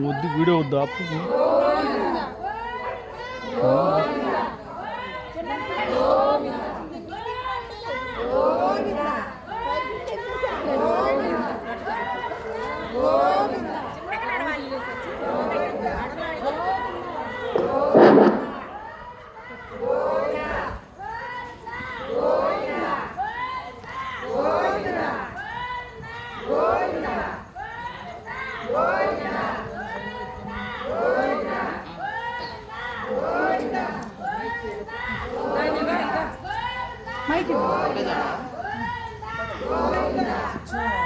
వద్దు వీడియో వద్దు అప్పు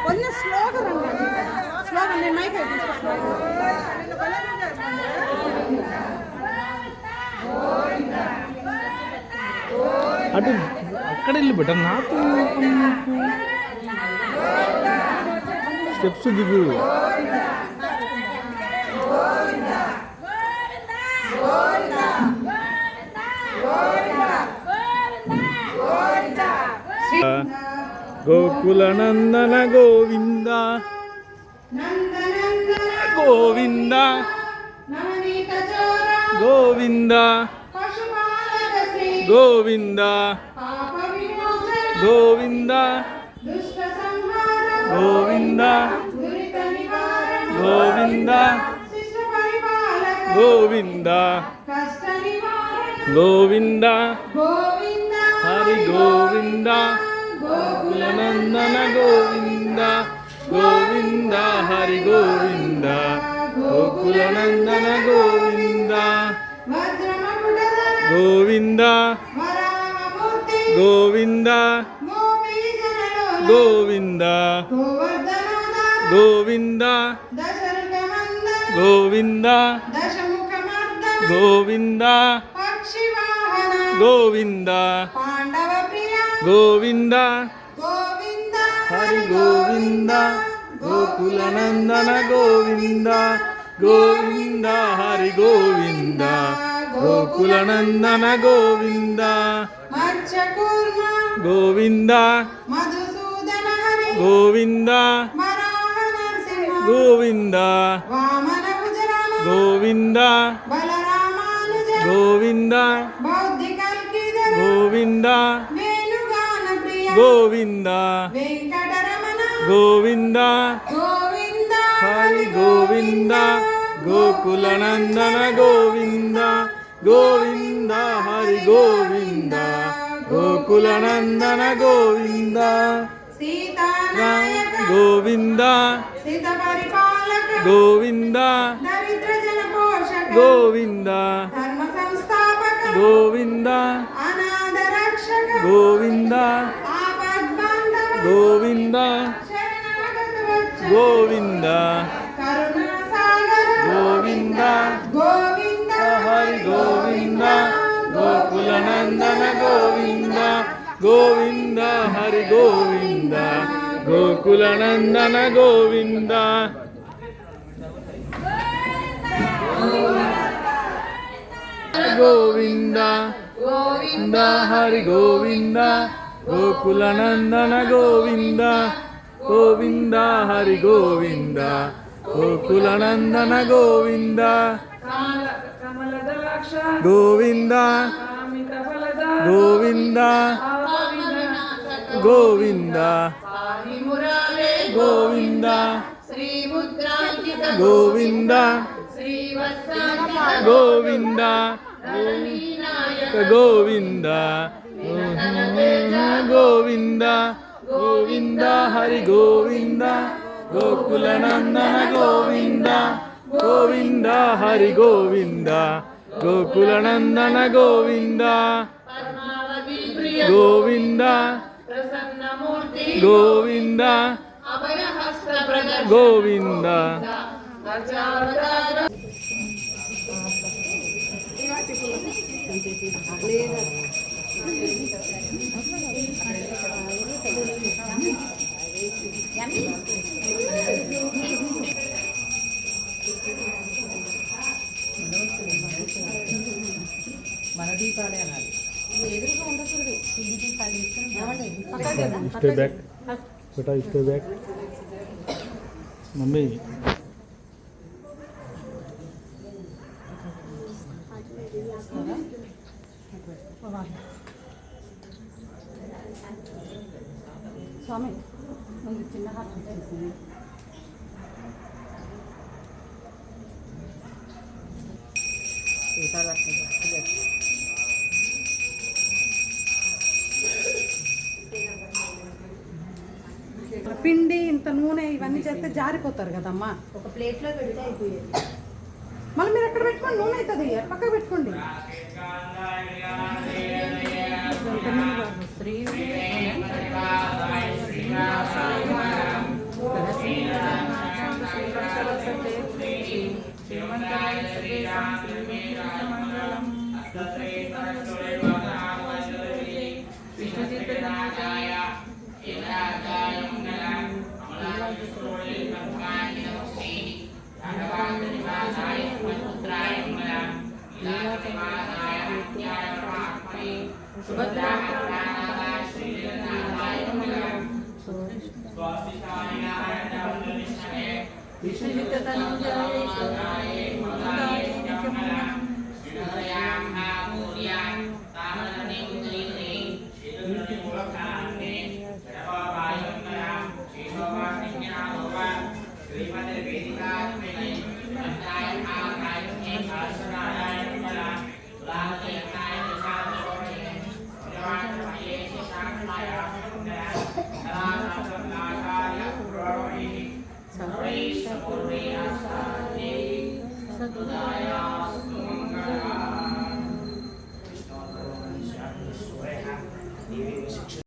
ಒಂದು ಸ್ಲೋಗನ್ ಸ್ಲೋಗನ್ ಮೈಕ್ అటు అక్కడ వెళ్ళి బెటర్ నాకు స్టెప్స్ దిగు గోకుల నందన గోవింద గోవింద గోవింద గోవింద గోవింద గోవింద గోవింద గోవింద గోవింద హరి గోవింద గోకుల నందన గోవింద గోవింద హరి గోవింద గోకుల నందన గోవింద గోవింద గోవింద గోవింద గోవింద గోవింద గోవింద గోవింద గోవింద హరి గోవింద గోకుల నందన గోవింద గోవింద హరి గోవింద గోకుల నందన గోవింద గోవింద గోవింద గోవింద గోవింద గోవింద గోవింద గోవింద గోవింద హరి గోవింద గోకుల నందన గోవింద గోవింద హరి గోవింద గోకుల నందన గోవింద గోవింద గోవింద గోవింద గోవింద గోవింద గోవింద గోవింద గోవింద హరి గోవింద గోకుల నందన గోవింద గోవింద హరి గోవింద గోకుల నందన గోవింద గోవింద గోవింద హరి గోవింద గోకుల నందన గోవింద గోవింద హరి గోవింద గోకుల నందన గోవింద గోవింద గోవింద గోవింద గోవింద గోవింద గోవింద గోవింద గోవింద గోవింద హరి గోవింద గోకుల నందన గోవింద గోవింద హరి గోవింద గోకుల నందన Govinda Govinda Govinda Govinda Stay back. Beta, stay back. Mummy. ಒಂದು ಚಿನ್ನ ಹಾಕ್ತೀನಿ. పిండి ఇంత నూనె ఇవన్నీ చేస్తే జారిపోతారు కదమ్మా. ఒక ప్లేట్లో పెడితే అయిపోయేది. మళ్ళీ మీరు ఎక్కడ పెట్టుకోండి, నూనె అవుతుంది పక్కకు పెట్టుకోండి. Sarvesha Purvya Sadhe Sadudaya